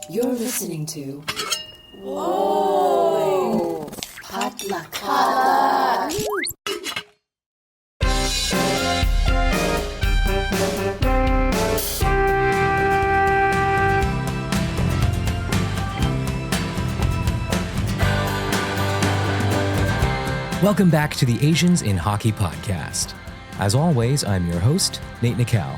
You're listening to Whoa! Potluck. Welcome back to the Asians in Hockey podcast. As always, I'm your host, Nate Nickel.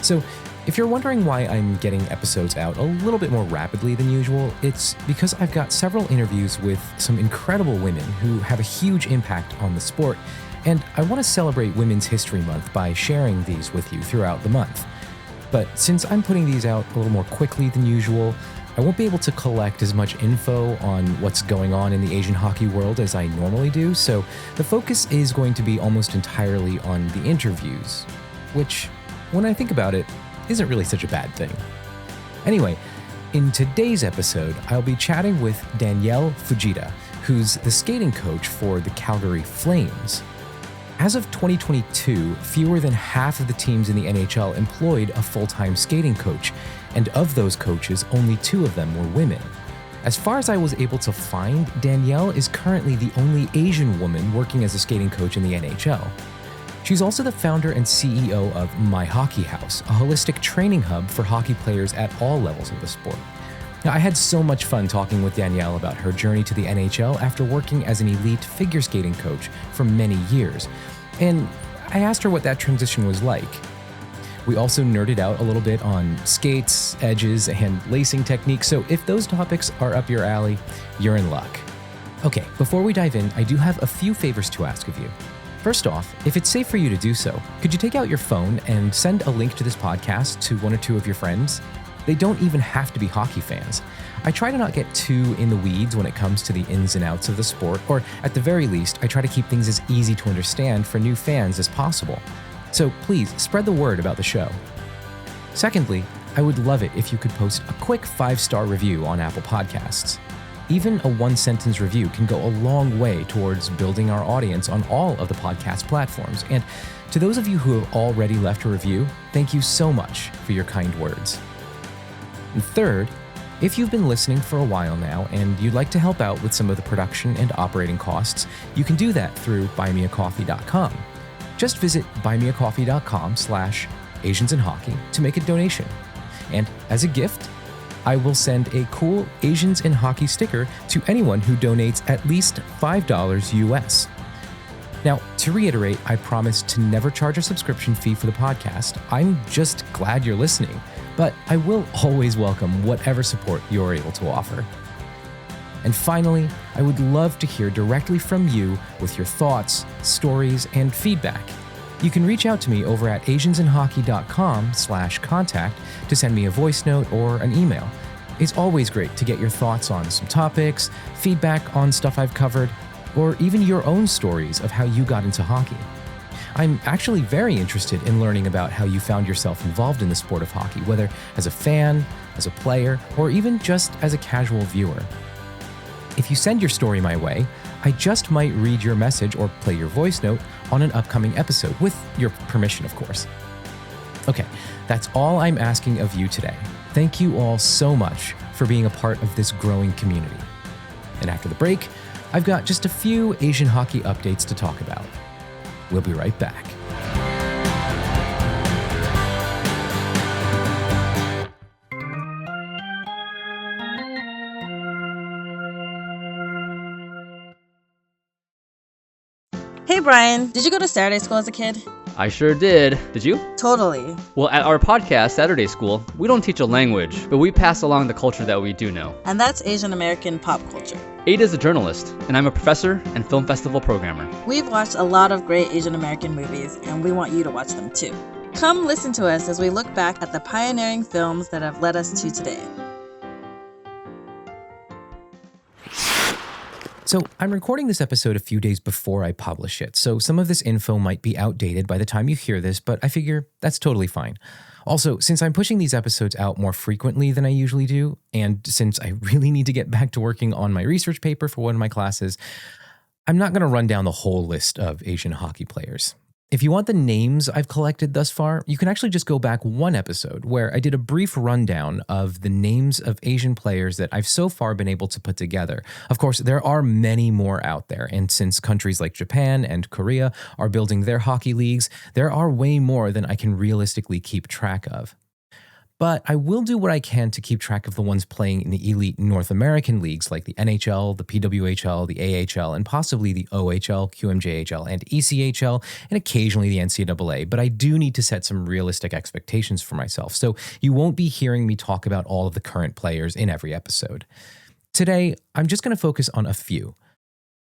So, if you're wondering why I'm getting episodes out a little bit more rapidly than usual, it's because I've got several interviews with some incredible women who have a huge impact on the sport, and I want to celebrate Women's History Month by sharing these with you throughout the month. But since I'm putting these out a little more quickly than usual, I won't be able to collect as much info on what's going on in the Asian hockey world as I normally do, so the focus is going to be almost entirely on the interviews, which, when I think about it, isn't really such a bad thing. Anyway, in today's episode, I'll be chatting with Danielle Fujita, who's the skating coach for the Calgary Flames. As of 2022, fewer than half of the teams in the NHL employed a full-time skating coach, and of those coaches, only 2 of them were women. As far as I was able to find, Danielle is currently the only Asian woman working as a skating coach in the NHL. She's also the founder and CEO of My Hockey House, a holistic training hub for hockey players at all levels of the sport. Now, I had so much fun talking with Danielle about her journey to the NHL after working as an elite figure skating coach for many years, and I asked her what that transition was like. We also nerded out a little bit on skates, edges, and lacing techniques, so if those topics are up your alley, you're in luck. Okay, before we dive in, I do have a few favors to ask of you. First off, if it's safe for you to do so, could you take out your phone and send a link to this podcast to 1 or 2 of your friends? They don't even have to be hockey fans. I try to not get too in the weeds when it comes to the ins and outs of the sport, or at the very least, I try to keep things as easy to understand for new fans as possible. So please, spread the word about the show. Secondly, I would love it if you could post a quick 5-star review on Apple Podcasts. Even a 1-sentence review can go a long way towards building our audience on all of the podcast platforms. And to those of you who have already left a review, thank you so much for your kind words. And third, if you've been listening for a while now and you'd like to help out with some of the production and operating costs, you can do that through buymeacoffee.com. Just visit buymeacoffee.com/AsiansInHockey to make a donation. And as a gift, I will send a cool Asians in Hockey sticker to anyone who donates at least $5 US. Now, to reiterate, I promise to never charge a subscription fee for the podcast. I'm just glad you're listening, but I will always welcome whatever support you're able to offer. And finally, I would love to hear directly from you with your thoughts, stories, and feedback. You can reach out to me over at asiansinhockey.com/contact to send me a voice note or an email. It's always great to get your thoughts on some topics, feedback on stuff I've covered, or even your own stories of how you got into hockey. I'm actually very interested in learning about how you found yourself involved in the sport of hockey, whether as a fan, as a player, or even just as a casual viewer. If you send your story my way, I just might read your message or play your voice note on an upcoming episode, with your permission, of course. Okay, that's all I'm asking of you today. Thank you all so much for being a part of this growing community. And after the break, I've got just a few Asian hockey updates to talk about. We'll be right back. Hey Brian, did you go to Saturday school as a kid? I sure did. Did you? Totally. Well, at our podcast, Saturday School, we don't teach a language, but we pass along the culture that we do know. And that's Asian American pop culture. Ada's a journalist, and I'm a professor and film festival programmer. We've watched a lot of great Asian American movies, and we want you to watch them too. Come listen to us as we look back at the pioneering films that have led us to today. So I'm recording this episode a few days before I publish it, so some of this info might be outdated by the time you hear this, but I figure that's totally fine. Also, since I'm pushing these episodes out more frequently than I usually do, and since I really need to get back to working on my research paper for one of my classes, I'm not going to run down the whole list of Asian hockey players. If you want the names I've collected thus far, you can actually just go back one episode where I did a brief rundown of the names of Asian players that I've so far been able to put together. Of course, there are many more out there, and since countries like Japan and Korea are building their hockey leagues, there are way more than I can realistically keep track of. But I will do what I can to keep track of the ones playing in the elite North American leagues like the NHL, the PWHL, the AHL, and possibly the OHL, QMJHL, and ECHL, and occasionally the NCAA. But I do need to set some realistic expectations for myself, so you won't be hearing me talk about all of the current players in every episode. Today, I'm just going to focus on a few.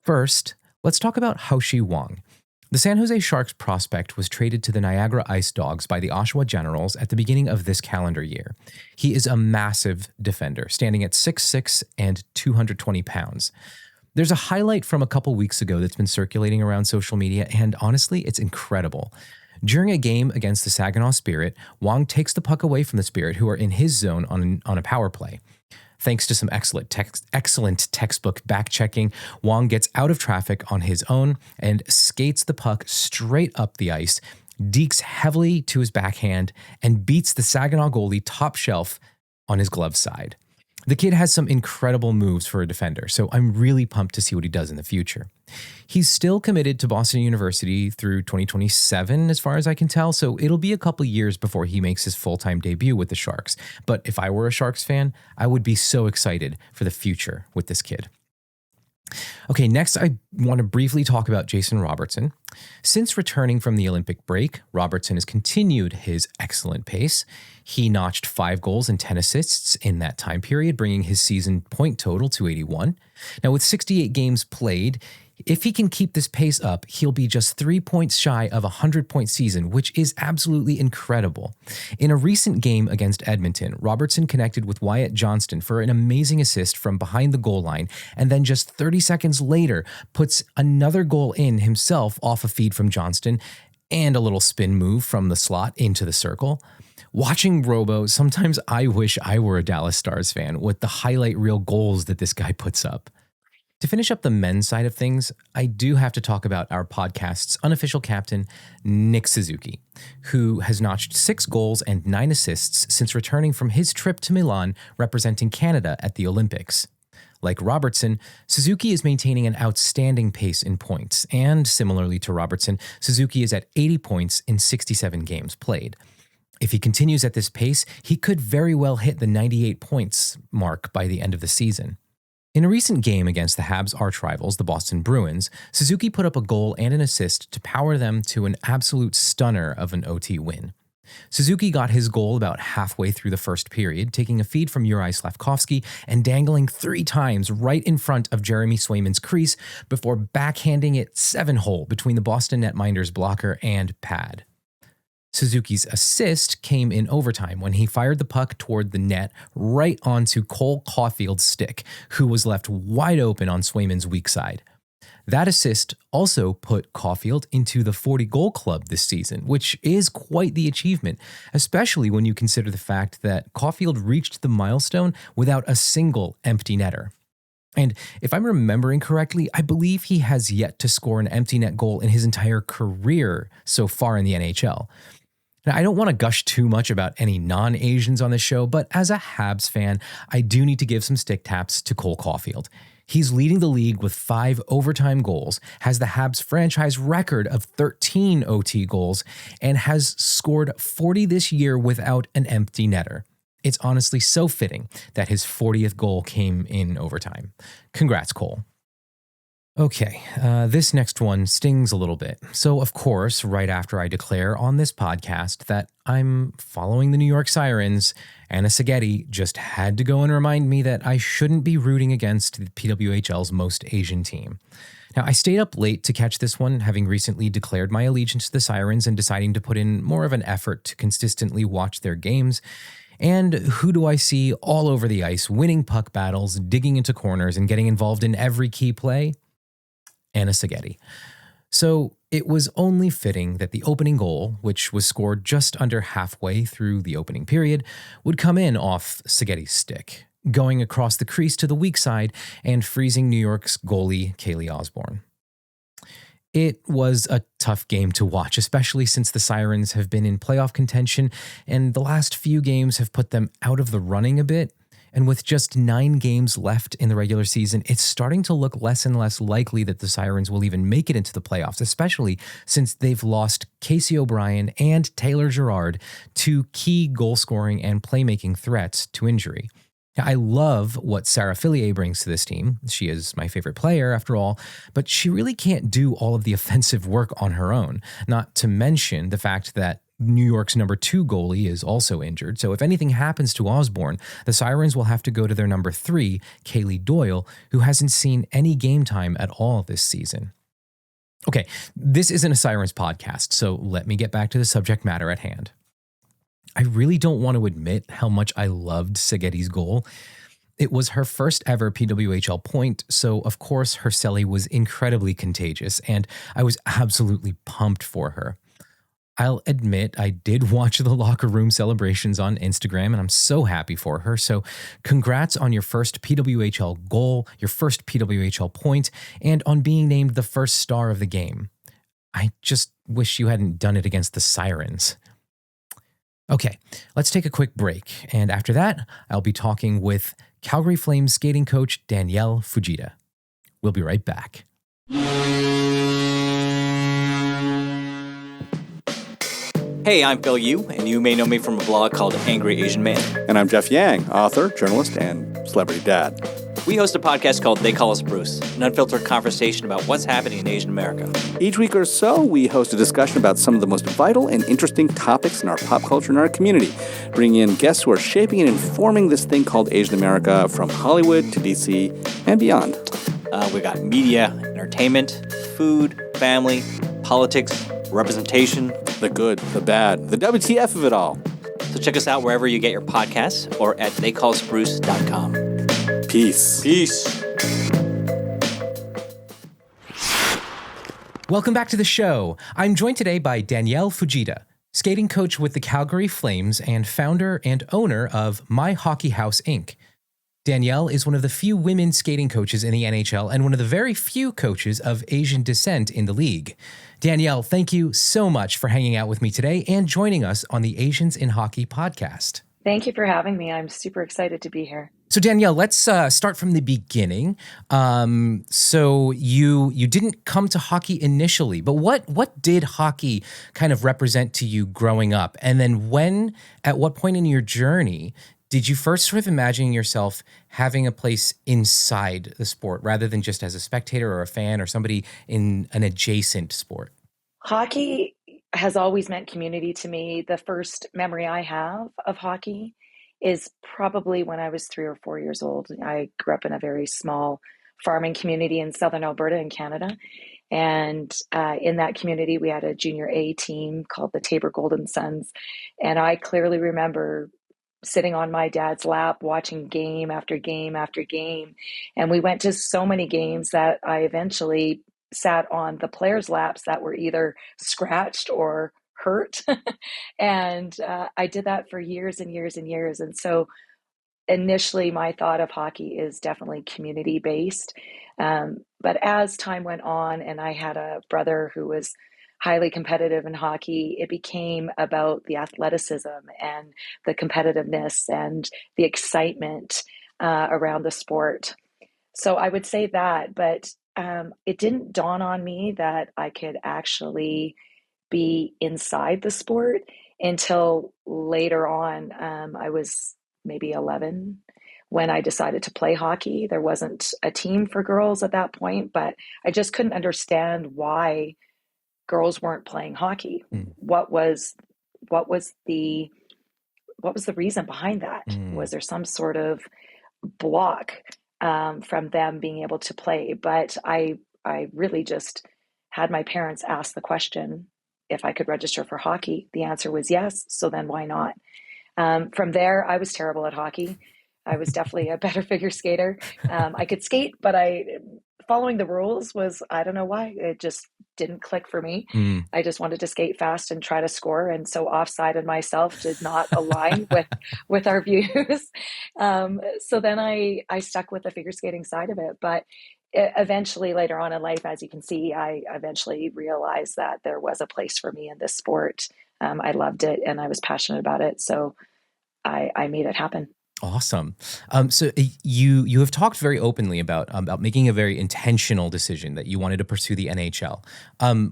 First, let's talk about Hao-Shi Wang. The San Jose Sharks prospect was traded to the Niagara Ice Dogs by the Oshawa Generals at the beginning of this calendar year. He is a massive defender, standing at 6'6" and 220 pounds. There's a highlight from a couple weeks ago that's been circulating around social media, and honestly, it's incredible. During a game against the Saginaw Spirit, Wang takes the puck away from the Spirit, who are in his zone on a power play. Thanks to some excellent textbook back-checking, Wang gets out of traffic on his own and skates the puck straight up the ice, dekes heavily to his backhand, and beats the Saginaw goalie top shelf on his glove side. The kid has some incredible moves for a defender, so I'm really pumped to see what he does in the future. He's still committed to Boston University through 2027, as far as I can tell, so it'll be a couple years before he makes his full-time debut with the Sharks. But if I were a Sharks fan, I would be so excited for the future with this kid. Okay, next I want to briefly talk about Jason Robertson. Since returning from the Olympic break, Robertson has continued his excellent pace. He notched 5 goals and 10 assists in that time period, bringing his season point total to 81. Now, with 68 games played, if he can keep this pace up, he'll be just 3 points shy of a 100-point season, which is absolutely incredible. In a recent game against Edmonton, Robertson connected with Wyatt Johnston for an amazing assist from behind the goal line, and then just 30 seconds later puts another goal in himself off a feed from Johnston and a little spin move from the slot into the circle. Watching Robo, sometimes I wish I were a Dallas Stars fan with the highlight reel goals that this guy puts up. To finish up the men's side of things, I do have to talk about our podcast's unofficial captain, Nick Suzuki, who has notched 6 goals and 9 assists since returning from his trip to Milan representing Canada at the Olympics. Like Robertson, Suzuki is maintaining an outstanding pace in points, and similarly to Robertson, Suzuki is at 80 points in 67 games played. If he continues at this pace, he could very well hit the 98 points mark by the end of the season. In a recent game against the Habs' arch-rivals, the Boston Bruins, Suzuki put up a goal and an assist to power them to an absolute stunner of an OT win. Suzuki got his goal about halfway through the first period, taking a feed from Juraj Slafkovsky and dangling 3 times right in front of Jeremy Swayman's crease before backhanding it 7-hole between the Boston netminder's blocker and pad. Suzuki's assist came in overtime when he fired the puck toward the net right onto Cole Caulfield's stick, who was left wide open on Swayman's weak side. That assist also put Caulfield into the 40-goal club this season, which is quite the achievement, especially when you consider the fact that Caulfield reached the milestone without a single empty netter. And if I'm remembering correctly, I believe he has yet to score an empty net goal in his entire career so far in the NHL. Now, I don't want to gush too much about any non-Asians on this show, but as a Habs fan, I do need to give some stick taps to Cole Caulfield. He's leading the league with 5 overtime goals, has the Habs franchise record of 13 OT goals, and has scored 40 this year without an empty netter. It's honestly so fitting that his 40th goal came in overtime. Congrats, Cole. Okay, this next one stings a little bit. So, of course, right after I declare on this podcast that I'm following the New York Sirens, Anna Szigeti just had to go and remind me that I shouldn't be rooting against the PWHL's most Asian team. Now, I stayed up late to catch this one, having recently declared my allegiance to the Sirens and deciding to put in more of an effort to consistently watch their games. And who do I see all over the ice, winning puck battles, digging into corners, and getting involved in every key play? Anna Szigeti. So it was only fitting that the opening goal, which was scored just under halfway through the opening period, would come in off Szigeti's stick, going across the crease to the weak side and freezing New York's goalie Kaylee Osborne. It was a tough game to watch, especially since the Sirens have been in playoff contention and the last few games have put them out of the running a bit. And with just 9 games left in the regular season, it's starting to look less and less likely that the Sirens will even make it into the playoffs, especially since they've lost Casey O'Brien and Taylor Girard, 2 key goal-scoring and playmaking threats, to injury. I love what Sarah Fillier brings to this team. She is my favorite player, after all, but she really can't do all of the offensive work on her own, not to mention the fact that New York's number 2 goalie is also injured. So if anything happens to Osborne, the Sirens will have to go to their number 3, Kaylee Doyle, who hasn't seen any game time at all this season. Okay, this isn't a Sirens podcast, so let me get back to the subject matter at hand. I really don't want to admit how much I loved Szegedi's goal. It was her first ever PWHL point, so of course her celly was incredibly contagious, and I was absolutely pumped for her. I'll admit I did watch the locker room celebrations on Instagram, and I'm so happy for her. So congrats on your first PWHL goal, your first PWHL point, and on being named the first star of the game. I just wish you hadn't done it against the Sirens. Okay, let's take a quick break, and after that, I'll be talking with Calgary Flames skating coach Danielle Fujita. We'll be right back. Hey, I'm Phil Yu, and you may know me from a blog called Angry Asian Man. And I'm Jeff Yang, author, journalist, and celebrity dad. We host a podcast called They Call Us Bruce, an unfiltered conversation about what's happening in Asian America. Each week or so, we host a discussion about some of the most vital and interesting topics in our pop culture and our community, bringing in guests who are shaping and informing this thing called Asian America from Hollywood to DC and beyond. We got media, entertainment, food, family, politics, representation. The good, the bad, the WTF of it all. So check us out wherever you get your podcasts or at theycallusbruce.com. Peace. Peace. Welcome back to the show. I'm joined today by Danielle Fujita, skating coach with the Calgary Flames and founder and owner of My Hockey House, Inc. Danielle is one of the few women skating coaches in the NHL and one of the very few coaches of Asian descent in the league. Danielle, thank you so much for hanging out with me today and joining us on the Asians in Hockey podcast. Thank you for having me. I'm super excited to be here. So Danielle, let's start from the beginning. So you didn't come to hockey initially, but what did hockey kind of represent to you growing up? And then at what point in your journey did you first sort of imagine yourself having a place inside the sport rather than just as a spectator or a fan or somebody in an adjacent sport? Hockey has always meant community to me. The first memory I have of hockey is probably when I was 3 or 4 years old. I grew up in a very small farming community in southern Alberta in Canada. And in that community, we had a junior A team called the Tabor Golden Suns. And I clearly remember sitting on my dad's lap, watching game after game after game. And we went to so many games that I eventually sat on the players' laps that were either scratched or hurt. And I did that for years and years and years. And so initially my thought of hockey is definitely community based. But as time went on and I had a brother who was highly competitive in hockey, it became about the athleticism and the competitiveness and the excitement around the sport. So I would say that, but it didn't dawn on me that I could actually be inside the sport until later on. I was maybe 11 when I decided to play hockey. There wasn't a team for girls at that point, but I just couldn't understand why girls weren't playing hockey. What was the reason behind that? Was there some sort of block from them being able to play? But I really just had my parents ask the question if I could register for hockey. The answer was yes. So then why not? From there, I was terrible at hockey. I was definitely a better figure skater. I could skate, but following the rules was, I don't know why, it just didn't click for me. I just wanted to skate fast and try to score. And so offsided myself did not align with our views. So then I stuck with the figure skating side of it. But eventually later on in life, as you can see, I eventually realized that there was a place for me in this sport. I loved it and I was passionate about it. So I made it happen. Awesome. So you have talked very openly about making a very intentional decision that you wanted to pursue the NHL.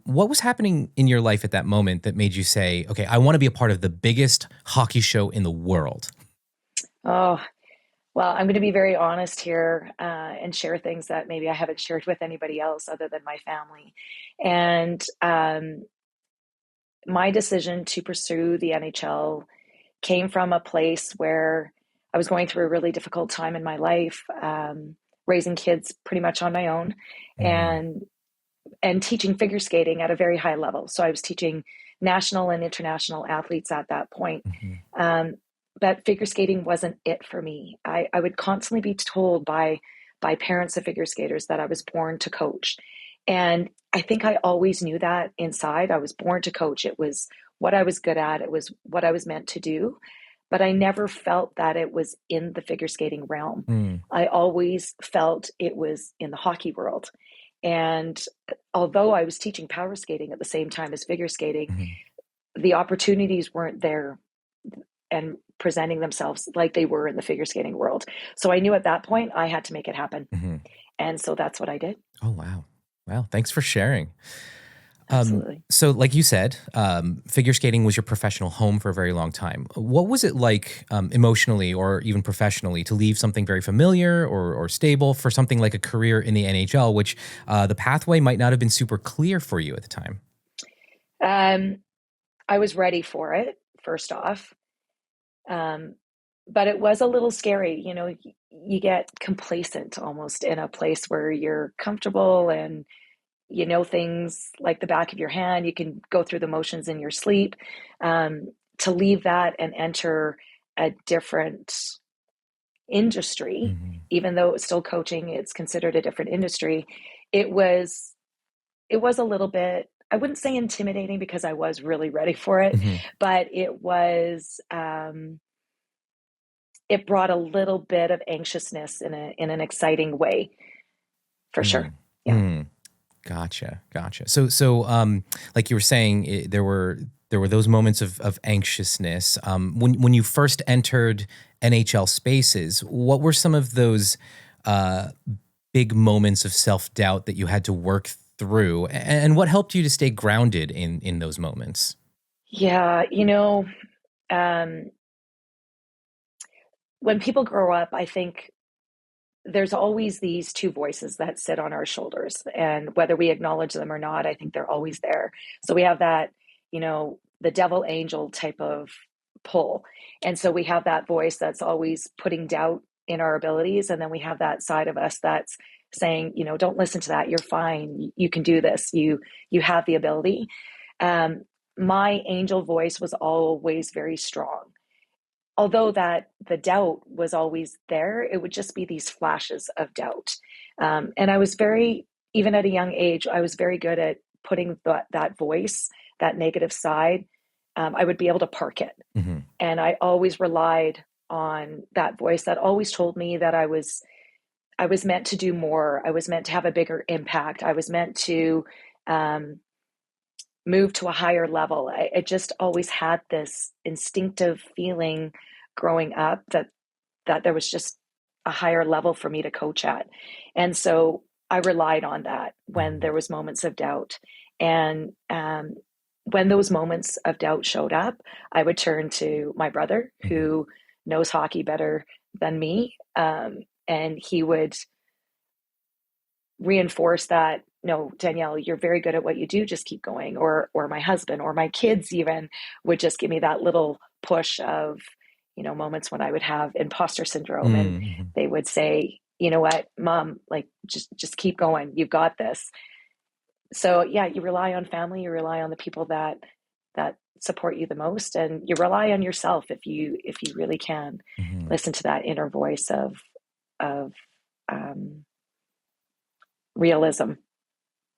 What was happening in your life at that moment that made you say, okay, I want to be a part of the biggest hockey show in the world? Oh, well, I'm going to be very honest here and share things that maybe I haven't shared with anybody else other than my family. And my decision to pursue the NHL came from a place where I was going through a really difficult time in my life, raising kids pretty much on my own, and teaching figure skating at a very high level. So I was teaching national and international athletes at that point. But figure skating wasn't it for me. I would constantly be told by parents of figure skaters that I was born to coach. And I think I always knew that inside. I was born to coach. It was what I was good at. It was what I was meant to do. But I never felt that it was in the figure skating realm. I always felt it was in the hockey world. And although I was teaching power skating at the same time as figure skating, the opportunities weren't there and presenting themselves like they were in the figure skating world. So I knew at that point I had to make it happen. And so that's what I did. Oh, wow. Wow. Thanks for sharing. Absolutely. So like you said, figure skating was your professional home for a very long time. What was it like emotionally or even professionally to leave something very familiar or stable for something like a career in the NHL, which the pathway might not have been super clear for you at the time? I was ready for it, first off. But it was a little scary. You know, you get complacent almost in a place where you're comfortable and you know things like the back of your hand. You can go through the motions in your sleep. To leave that and enter a different industry, even though it's still coaching, it's considered a different industry. It was a little bit, I wouldn't say intimidating because I was really ready for it, but it was, it brought a little bit of anxiousness in an exciting way, for sure. Yeah. Gotcha. So, like you were saying, there were those moments of anxiousness. When you first entered NHL spaces, what were some of those big moments of self-doubt that you had to work through, and what helped you to stay grounded in those moments? Yeah, you know, when people grow up, I think there's always these two voices that sit on our shoulders, and whether we acknowledge them or not, I think they're always there. So we have that, you know, the devil angel type of pull. And so we have that voice that's always putting doubt in our abilities. And then we have that side of us that's saying, you know, don't listen to that. You're fine. You can do this. You have the ability. My angel voice was always very strong. Although that the doubt was always there, it would just be these flashes of doubt. And I was even at a young age, I was very good at putting that voice, that negative side, I would be able to park it. And I always relied on that voice that always told me that I was meant to do more. I was meant to have a bigger impact. I was meant to move to a higher level. I just always had this instinctive feeling growing up that there was just a higher level for me to coach at. And so I relied on that when there was moments of doubt. And when those moments of doubt showed up, I would turn to my brother, who knows hockey better than me. And he would reinforce that, no, Danielle, you're very good at what you do. Just keep going. Or my husband or my kids even would just give me that little push of, you know, moments when I would have imposter syndrome and they would say, you know what, Mom, like, just keep going. You've got this. So yeah, you rely on family, you rely on the people that support you the most, and you rely on yourself if you really can listen to that inner voice of realism.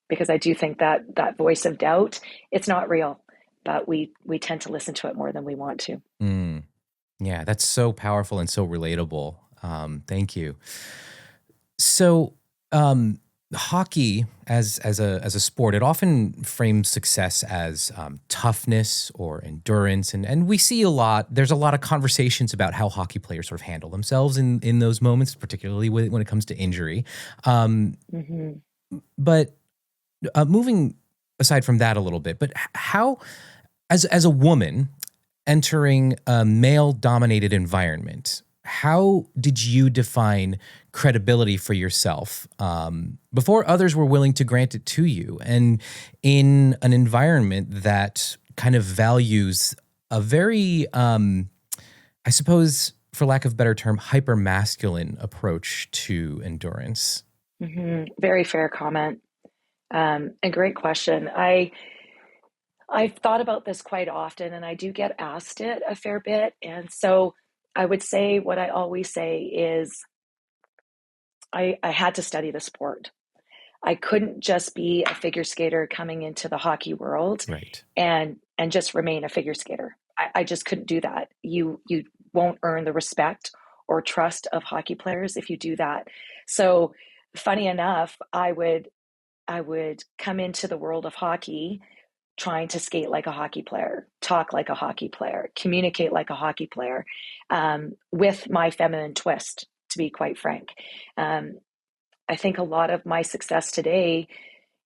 Because I do think that voice of doubt, it's not real, but we tend to listen to it more than we want to. Yeah, that's so powerful and so relatable. Thank you. So hockey as a sport, it often frames success as toughness or endurance, and we see there's a lot of conversations about how hockey players sort of handle themselves in those moments, particularly when it comes to injury. Mm-hmm. But moving aside from that a little bit, but how, as a woman entering a male-dominated environment, how did you define credibility for yourself before others were willing to grant it to you, and in an environment that kind of values a very, I suppose, for lack of a better term, hyper-masculine approach to endurance? Mm-hmm. Very fair comment. And great question. I've thought about this quite often, and I do get asked it a fair bit. And so I would say what I always say is I had to study the sport. I couldn't just be a figure skater coming into the hockey world Right. and just remain a figure skater. I just couldn't do that. You won't earn the respect or trust of hockey players if you do that. So funny enough, I would come into the world of hockey trying to skate like a hockey player, talk like a hockey player, communicate like a hockey player, with my feminine twist, to be quite frank. I think a lot of my success today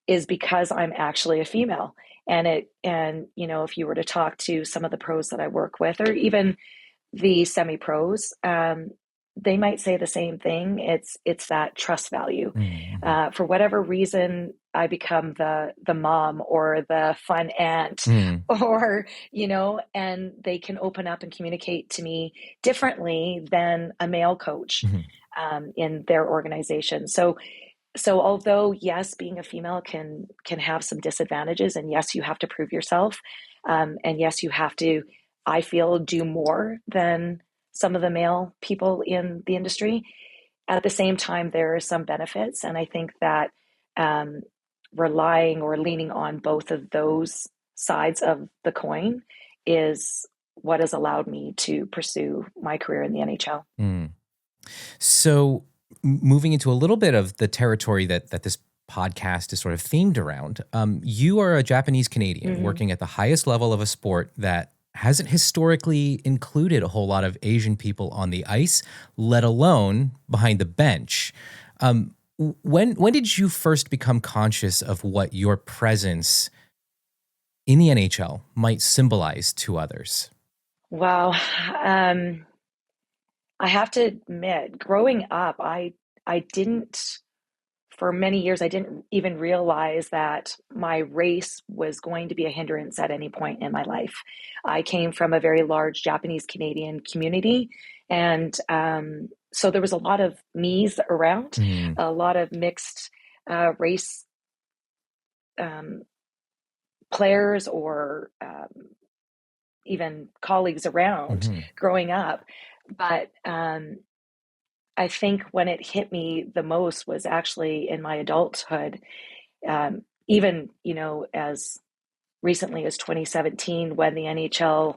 is because I'm actually a female. And if you were to talk to some of the pros that I work with, or even the semi-pros, they might say the same thing. It's that trust value. Mm-hmm. For whatever reason, I become the mom or the fun aunt, or and they can open up and communicate to me differently than a male coach in their organization. So although yes, being a female can have some disadvantages, and yes, you have to prove yourself, and yes, you have to, I feel, do more than some of the male people in the industry. At the same time, there are some benefits, and I think that relying or leaning on both of those sides of the coin is what has allowed me to pursue my career in the NHL. So moving into a little bit of the territory that this podcast is sort of themed around, you are a Japanese Canadian working at the highest level of a sport that hasn't historically included a whole lot of Asian people on the ice, let alone behind the bench. When did you first become conscious of what your presence in the NHL might symbolize to others? Wow. I have to admit, growing up, I didn't, for many years, I didn't even realize that my race was going to be a hindrance at any point in my life. I came from a very large Japanese Canadian community, and so there was a lot of me's around, a lot of mixed race players or even colleagues around growing up. But I think when it hit me the most was actually in my adulthood, even, as recently as 2017, when the NHL,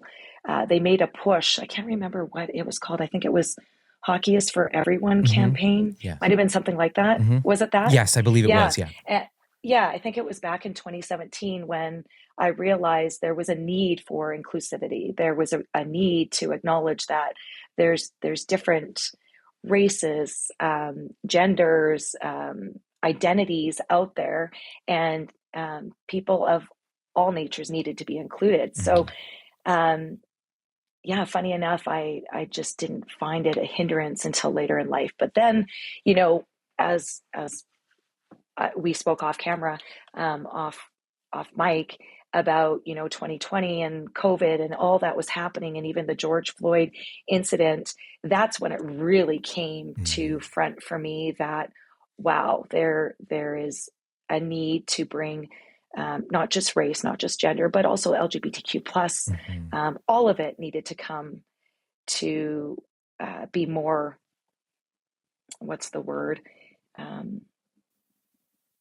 they made a push. I can't remember what it was called. I think it was Hockey is for Everyone campaign. Yeah. Might have been something like that. Was it that? Yes, I believe it was. Yeah. Yeah, I think it was back in 2017 when I realized there was a need for inclusivity. There was a need to acknowledge that there's different races, genders, identities out there, and people of all natures needed to be included. So, funny enough, I just didn't find it a hindrance until later in life. But then, as we spoke off camera, off mic, about 2020 and COVID and all that was happening, and even the George Floyd incident. That's when it really came to front for me that wow, there is a need to bring not just race, not just gender, but also LGBTQ plus. All of it needed to come to be more. What's the word?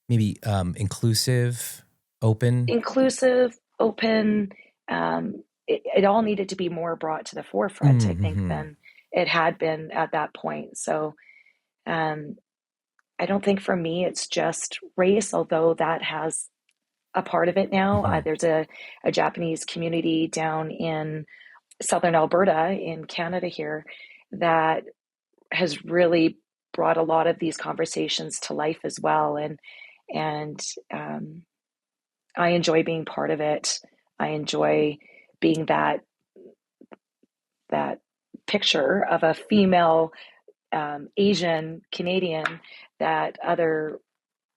Maybe inclusive, open. It all needed to be more brought to the forefront, I think, than it had been at that point. So, I don't think for me it's just race, although that has a part of it now. There's a Japanese community down in southern Alberta in Canada here that has really brought a lot of these conversations to life as well. And I enjoy being part of it. I enjoy being that picture of a female Asian Canadian that other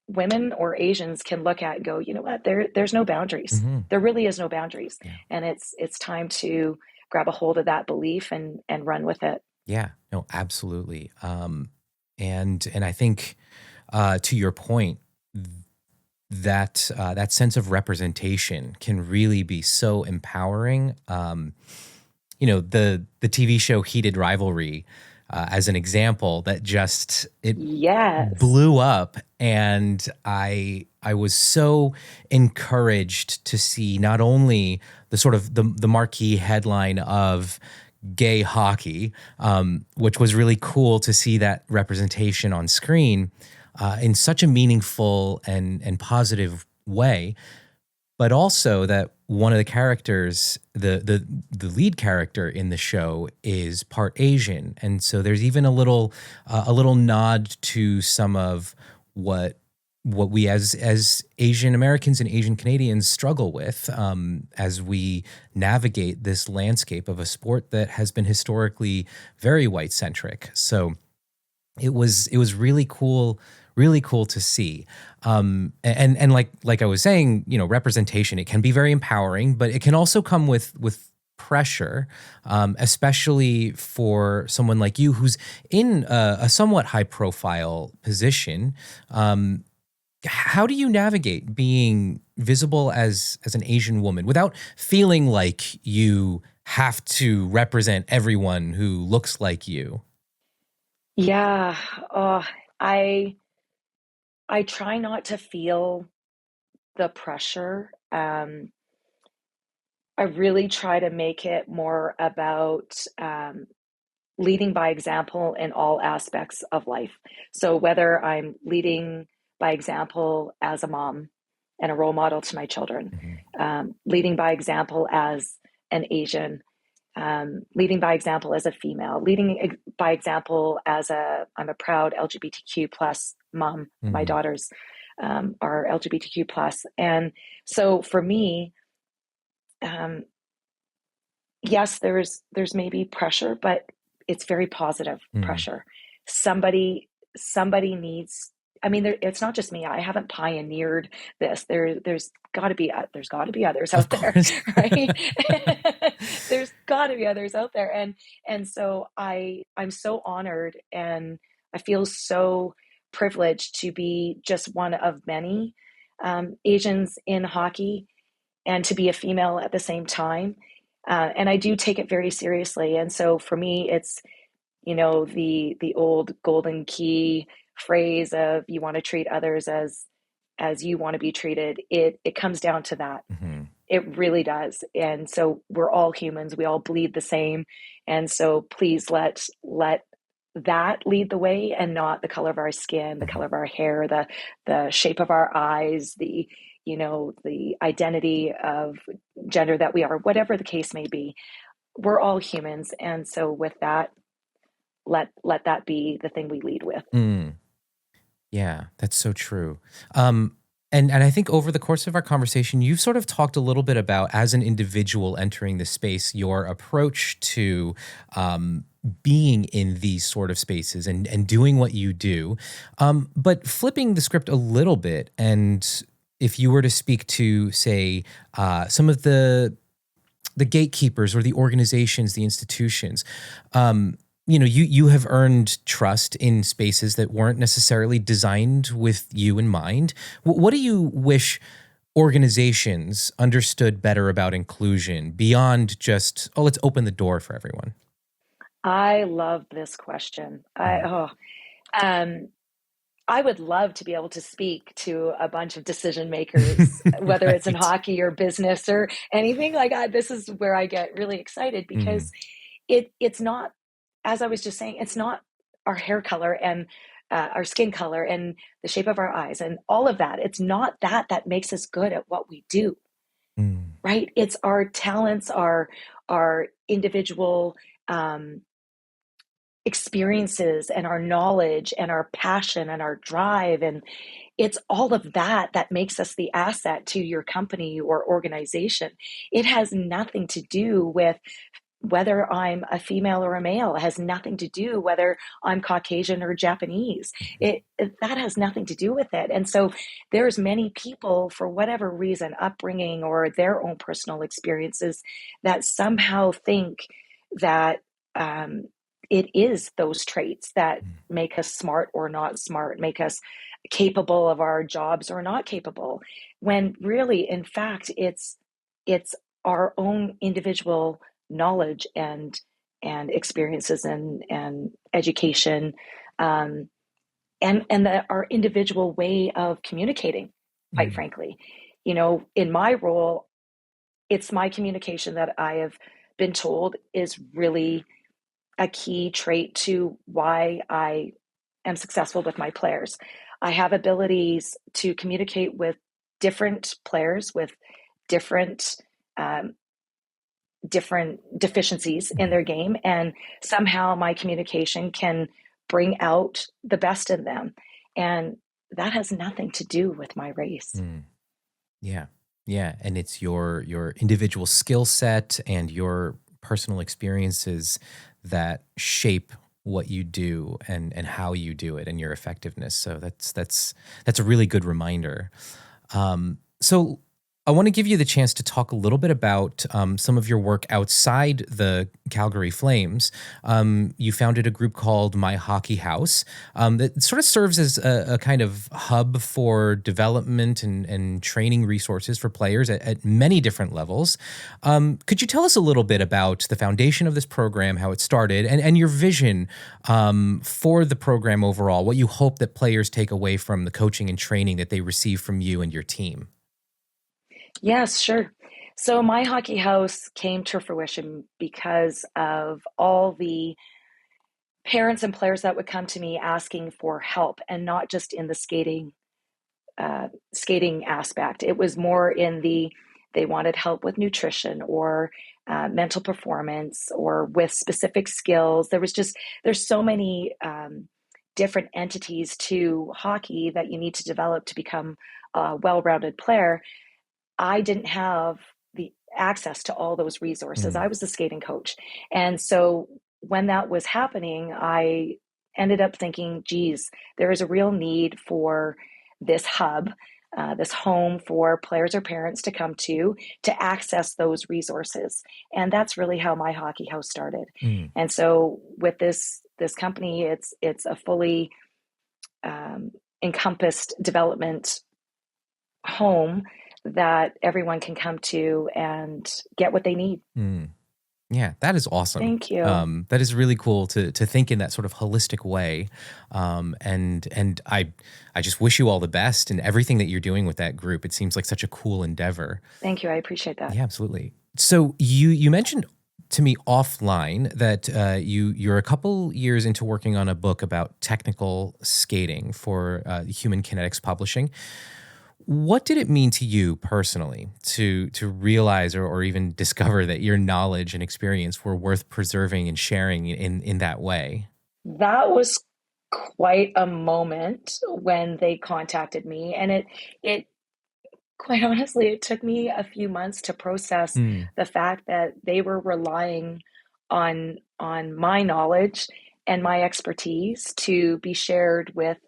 women or Asians can look at and go, you know what, there's no boundaries. There really is no boundaries. Yeah. And it's time to grab a hold of that belief and run with it. Yeah, no, absolutely. And I think to your point, that sense of representation can really be so empowering. The TV show Heated Rivalry, as an example, that just Yes. blew up, and I was so encouraged to see not only the sort of the marquee headline of gay hockey, which was really cool to see that representation on screen in such a meaningful and positive way, but also that one of the characters, the lead character in the show, is part Asian, and so there's even a little nod to some of what we as Asian Americans and Asian Canadians struggle with as we navigate this landscape of a sport that has been historically very white centric. So it was really cool to see. And like I was saying, representation, it can be very empowering, but it can also come with pressure, especially for someone like you who's in a somewhat high profile position. How do you navigate being visible as an Asian woman without feeling like you have to represent everyone who looks like you? Yeah. I try not to feel the pressure. I really try to make it more about leading by example in all aspects of life. So whether I'm leading by example as a mom and a role model to my children, leading by example as an Asian, leading by example as a female, leading by example as I'm a proud LGBTQ plus mom. My daughters are LGBTQ plus. And so for me, yes, there's maybe pressure, but it's very positive pressure. Somebody needs, it's not just me. I haven't pioneered this. There's got to be others out there, right? There's got to be others out there, and so I'm so honored, and I feel so privileged to be just one of many Asians in hockey, and to be a female at the same time. And I do take it very seriously. And so for me, it's the old golden key phrase of you want to treat others as you want to be treated. It comes down to that. It really does. And so we're all humans. We all bleed the same. And so please let that lead the way, and not the color of our skin, the color of our hair, the shape of our eyes, the identity of gender that we are, whatever the case may be. We're all humans. And so with that, let that be the thing we lead with. Yeah, that's so true. And I think over the course of our conversation, you've sort of talked a little bit about, as an individual entering the space, your approach to being in these sort of spaces and doing what you do. But flipping the script a little bit, and if you were to speak to, say, some of the gatekeepers or the organizations, the institutions, you have earned trust in spaces that weren't necessarily designed with you in mind. What do you wish organizations understood better about inclusion beyond just, let's open the door for everyone? I love this question. I would love to be able to speak to a bunch of decision makers, whether it's in hockey or business or anything like that. This is where I get really excited, because it's not, as I was just saying, it's not our hair color and our skin color and the shape of our eyes and all of that. It's not that makes us good at what we do, right? It's our talents, our individual experiences and our knowledge and our passion and our drive. And it's all of that makes us the asset to your company or organization. It has nothing to do with whether I'm a female or a male. It has nothing to do whether I'm Caucasian or Japanese. That has nothing to do with it. And so there's many people, for whatever reason, upbringing or their own personal experiences, that somehow think that it is those traits that make us smart or not smart, make us capable of our jobs or not capable, when really, in fact, it's our own individual knowledge and experiences and education, and our individual way of communicating, quite frankly. In my role, it's my communication that I have been told is really a key trait to why I am successful with my players. I have abilities to communicate with different players with different deficiencies in their game, and somehow my communication can bring out the best in them. And that has nothing to do with my race. Yeah. And it's your individual skill set and your personal experiences that shape what you do and how you do it and your effectiveness. So that's a really good reminder. So I want to give you the chance to talk a little bit about some of your work outside the Calgary Flames. You founded a group called My Hockey House that sort of serves as a kind of hub for development and training resources for players at many different levels. Could you tell us a little bit about the foundation of this program, how it started, and your vision for the program overall, what you hope that players take away from the coaching and training that they receive from you and your team? Yes, sure. So My Hockey House came to fruition because of all the parents and players that would come to me asking for help, and not just in the skating aspect. It was more in they wanted help with nutrition or mental performance or with specific skills. There's so many different entities to hockey that you need to develop to become a well-rounded player. I didn't have the access to all those resources. I was the skating coach. And so when that was happening, I ended up thinking, geez, there is a real need for this hub, this home for players or parents to come to access those resources. And that's really how My Hockey House started. And so with this company, it's a fully encompassed development home that everyone can come to and get what they need. Yeah, that is awesome. Thank you. That is really cool to think in that sort of holistic way. And I just wish you all the best in everything that you're doing with that group. It seems like such a cool endeavor. Thank you. I appreciate that. Yeah, absolutely. So you mentioned to me offline that you're a couple years into working on a book about technical skating for Human Kinetics Publishing. What did it mean to you personally to realize or even discover that your knowledge and experience were worth preserving and sharing in that way? That was quite a moment when they contacted me, and it quite honestly, it took me a few months to process the fact that they were relying on my knowledge and my expertise to be shared with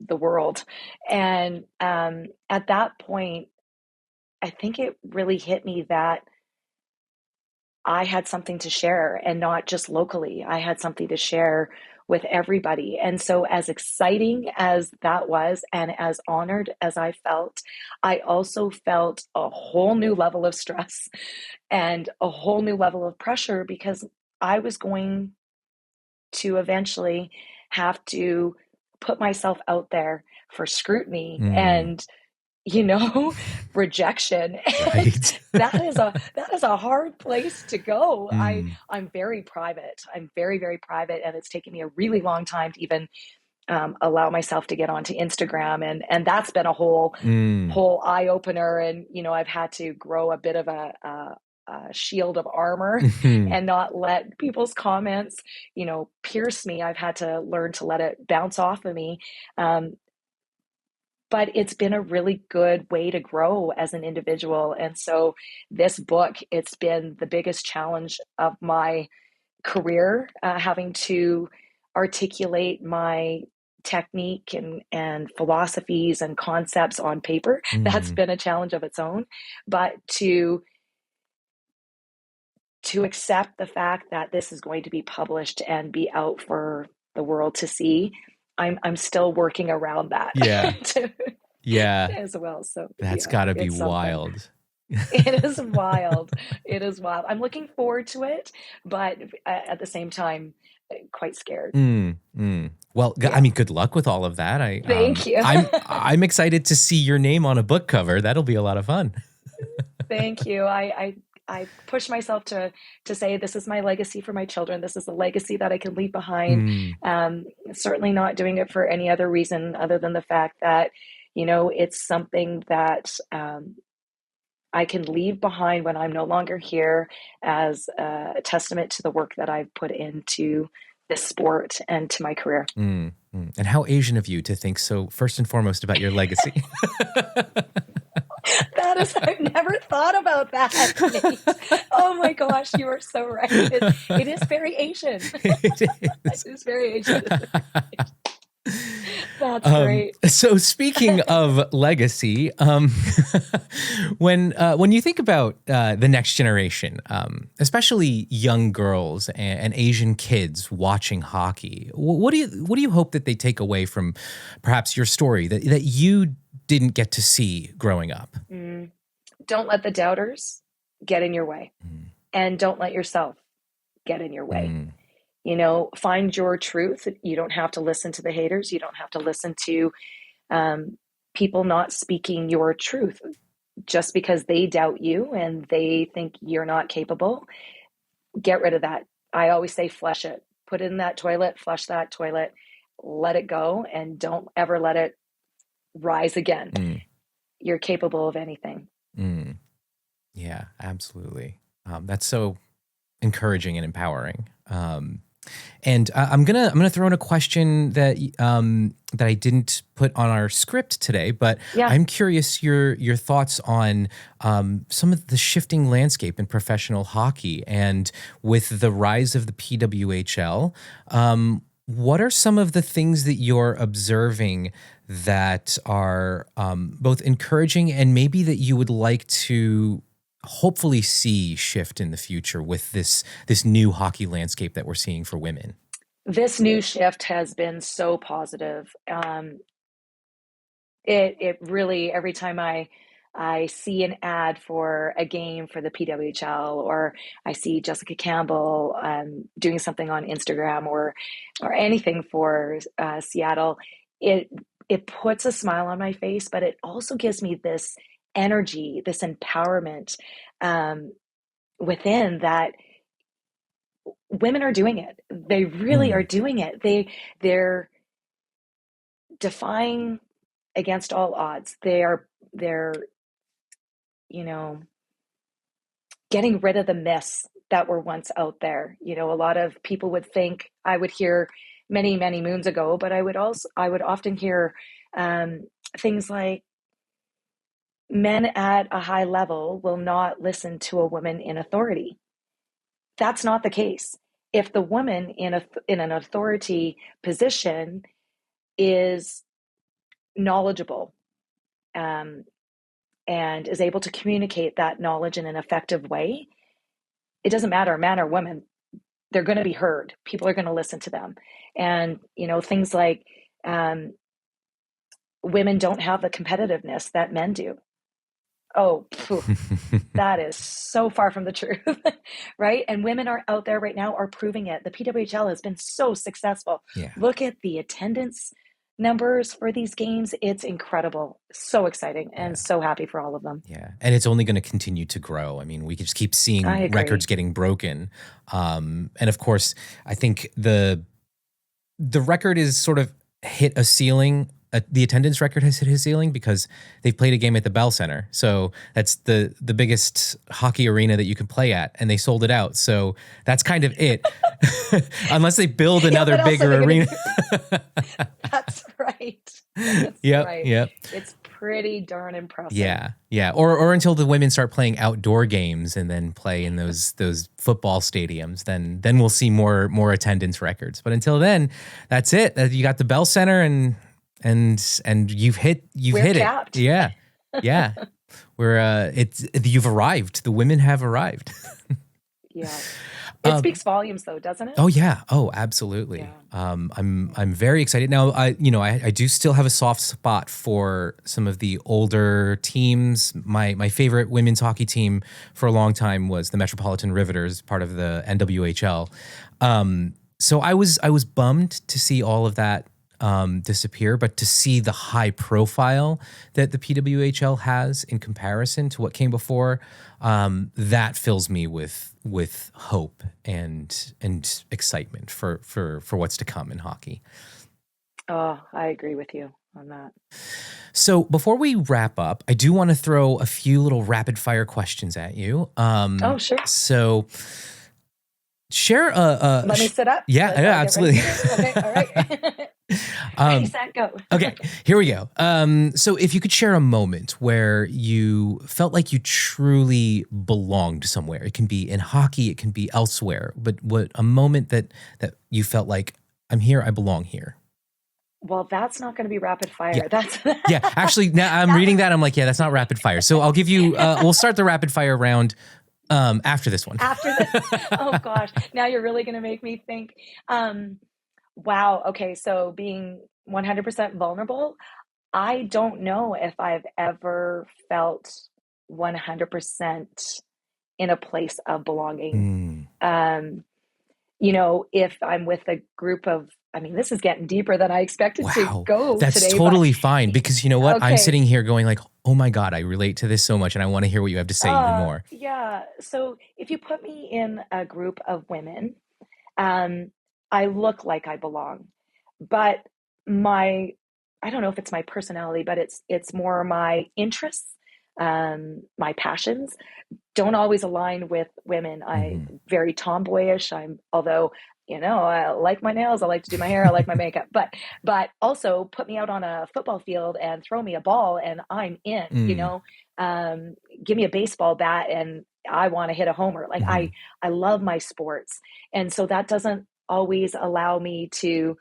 the world. And at that point, I think it really hit me that I had something to share, and not just locally. I had something to share with everybody. And so as exciting as that was, and as honored as I felt, I also felt a whole new level of stress and a whole new level of pressure, because I was going to eventually have to put myself out there for scrutiny and rejection. Right. that is a hard place to go. I'm very private. I'm very, very private, and it's taken me a really long time to even allow myself to get onto Instagram, and that's been a whole eye opener. And I've had to grow a bit of a shield of armor and not let people's comments, pierce me. I've had to learn to let it bounce off of me. But it's been a really good way to grow as an individual. And so this book, it's been the biggest challenge of my career, having to articulate my technique and philosophies and concepts on paper. That's been a challenge of its own. But to accept the fact that this is going to be published and be out for the world to see, I'm still working around that. Yeah. As well. So that's gotta be wild. It is wild. It is wild. I'm looking forward to it, but at the same time, quite scared. Well, I mean, good luck with all of that. Thank you. I'm excited to see your name on a book cover. That'll be a lot of fun. Thank you. I push myself to say this is my legacy for my children. This is a legacy that I can leave behind. Certainly not doing it for any other reason other than the fact that, it's something that I can leave behind when I'm no longer here as a testament to the work that I've put into this sport and to my career. And how Asian of you to think so first and foremost about your legacy. I've never thought about that, Nate. Oh my gosh, you are so right. It is very Asian. It is very Asian. That's great. So speaking of legacy, when you think about the next generation, especially young girls and Asian kids watching hockey, what do you hope that they take away from perhaps your story that you didn't get to see growing up? Don't let the doubters get in your way, and don't let yourself get in your way. Find your truth. You don't have to listen to the haters. You don't have to listen to people not speaking your truth just because they doubt you and they think you're not capable. Get rid of that. I always say flush it. Put it in that toilet, flush that toilet, let it go, and don't ever let it rise again. You're capable of anything. Yeah, absolutely. That's so encouraging and empowering. And I'm gonna throw in a question that I didn't put on our script today, but I'm curious your thoughts on some of the shifting landscape in professional hockey, and with the rise of the PWHL. What are some of the things that you're observing that are both encouraging and maybe that you would like to hopefully see shift in the future with this new hockey landscape that we're seeing for women? This new shift has been so positive. It really, every time I see an ad for a game for the PWHL, or I see Jessica Campbell doing something on Instagram or anything for Seattle, it puts a smile on my face, but it also gives me this energy, this empowerment within that women are doing it. They really are doing it. They're defying against all odds. They're getting rid of the myths that were once out there. A lot of people would think, I would hear many, many moons ago, but I would often hear things like, men at a high level will not listen to a woman in authority. That's not the case. If the woman in an authority position is knowledgeable and is able to communicate that knowledge in an effective way, it doesn't matter, man or woman, they're going to be heard. People are going to listen to them. And, things like women don't have the competitiveness that men do. Oh, that is so far from the truth, right? And women are out there right now are proving it. The PWHL has been so successful. Yeah. Look at the attendance numbers for these games. It's incredible. So exciting and so happy for all of them. Yeah. And it's only going to continue to grow. I mean, we can just keep seeing records getting broken. And of course, I think the record is sort of hit a ceiling. The attendance record has hit his ceiling because they've played a game at the Bell Center. So that's the biggest hockey arena that you can play at, and they sold it out. So that's kind of it. Unless they build another bigger arena. That's right. That's Yep, right. yep. It's pretty darn impressive. Yeah, yeah. Or until the women start playing outdoor games and then play in those football stadiums, then we'll see more attendance records. But until then, that's it. You got the Bell Center and you've hit capped. it. Yeah, yeah. You've arrived. The women have arrived. Yeah. It speaks volumes, though, doesn't it? Oh yeah. Oh, absolutely. Yeah. I'm very excited now. I do still have a soft spot for some of the older teams. My favorite women's hockey team for a long time was the Metropolitan Riveters, part of the NWHL. So I was bummed to see all of that disappear, but to see the high profile that the PWHL has in comparison to what came before, that fills me with hope and excitement for what's to come in hockey. Oh, I agree with you on that. So before we wrap up, I do want to throw a few little rapid fire questions at you. Oh, sure. So share Let me sit up. Yeah, absolutely. Okay, all right. Ready, set, go. Okay, here we go. So if you could share a moment where you felt like you truly belonged somewhere. It can be in hockey, it can be elsewhere, but a moment that you felt like, I'm here, I belong here. Well, that's not going to be rapid fire. Yeah. That's Yeah, actually, now I'm reading that, I'm like, yeah, that's not rapid fire. So I'll give you, we'll start the rapid fire round after this one. After this. Oh, gosh. Now you're really going to make me think. Wow. Okay. So being 100% vulnerable, I don't know if I've ever felt 100% in a place of belonging. If I'm with a group of, this is getting deeper than I expected to go That's today. That's totally fine, because you know what? Okay. I'm sitting here going like, oh my God, I relate to this so much and I want to hear what you have to say even more. Yeah. So if you put me in a group of women, I look like I belong, but I don't know if it's my personality, but it's more my interests, my passions don't always align with women. I'm very tomboyish. Although, I like my nails, I like to do my hair, I like my makeup, but also put me out on a football field and throw me a ball and I'm in, give me a baseball bat and I want to hit a homer. Like I love my sports. And so that doesn't always allow me to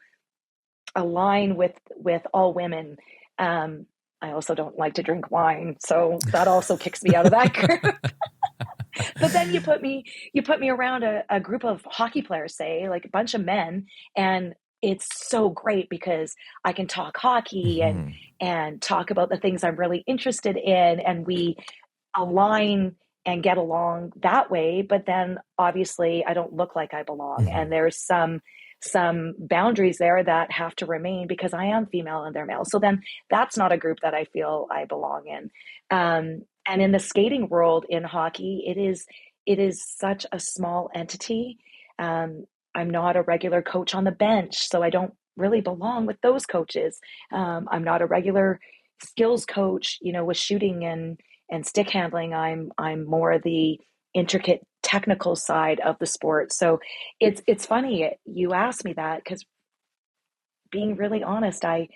align with all women. I also don't like to drink wine, so that also kicks me out of that group. But then you put me around a group of hockey players, say like a bunch of men, and it's so great because I can talk hockey and talk about the things I'm really interested in, and we align and get along that way. But then obviously I don't look like I belong, and there's some boundaries there that have to remain because I am female and they're male. So then that's not a group that I feel I belong in. And in the skating world in hockey, it is such a small entity. I'm not a regular coach on the bench, so I don't really belong with those coaches. I'm not a regular skills coach, with shooting and stick handling. I'm more the intricate technical side of the sport. So it's funny you asked me that, because being really honest, I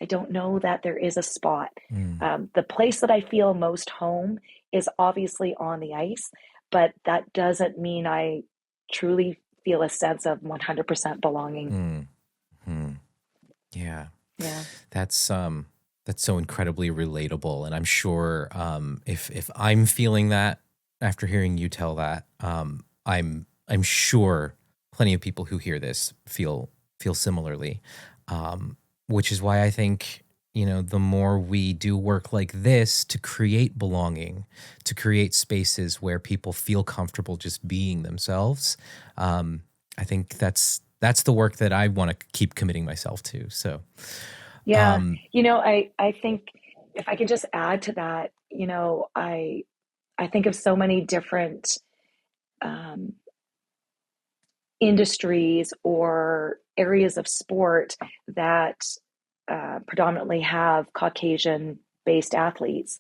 don't know that there is a spot. The place that I feel most home is obviously on the ice, but that doesn't mean I truly feel a sense of 100% belonging. Yeah. That's so incredibly relatable, and I'm sure if I'm feeling that after hearing you tell that, I'm sure plenty of people who hear this feel similarly, which is why I think the more we do work like this to create belonging, to create spaces where people feel comfortable just being themselves, I think that's the work that I want to keep committing myself to. So yeah, I think if I could just add to that, I think of so many different industries or areas of sport that predominantly have Caucasian-based athletes,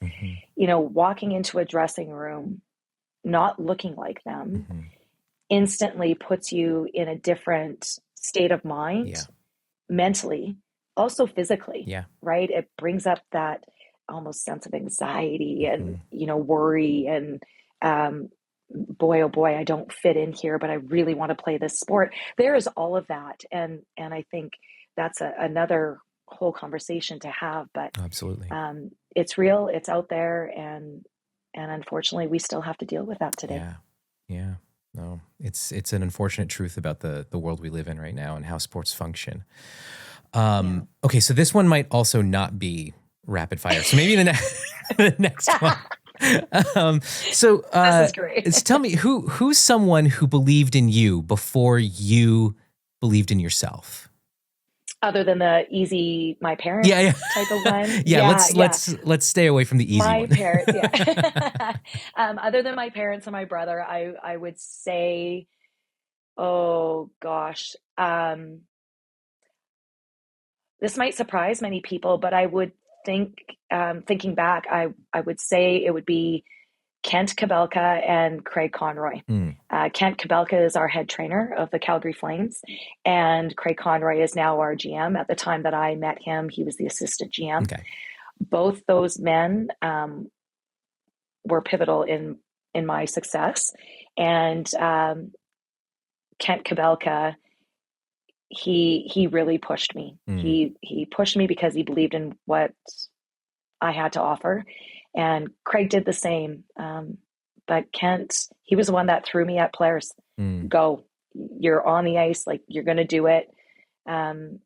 walking into a dressing room, not looking like them, instantly puts you in a different state of mind, mentally, also physically, right? It brings up that almost sense of anxiety and, worry and, boy, oh boy, I don't fit in here, but I really want to play this sport. There is all of that. And I think that's another whole conversation to have, but Absolutely. It's real, it's out there. And unfortunately we still have to deal with that today. Yeah. No, it's an unfortunate truth about the world we live in right now and how sports function. Okay. So this one might also not be rapid fire. So maybe the next one. This is great. Tell me who's someone who believed in you before you believed in yourself? Other than the easy, my parents type of one. Let's stay away from the easy one. My parents, other than my parents and my brother, I would say, oh gosh, this might surprise many people, but I would think, thinking back, I would say it would be Kent Kabelka and Craig Conroy. Kent Kabelka is our head trainer of the Calgary Flames, and Craig Conroy is now our GM. At the time that I met him, he was the assistant GM. Okay. Both those men were pivotal in my success. And Kent Kabelka, he really pushed me. He pushed me because he believed in what I had to offer. And Craig did the same. But Kent, he was the one that threw me at players. Go, you're on the ice, like you're going to do it. And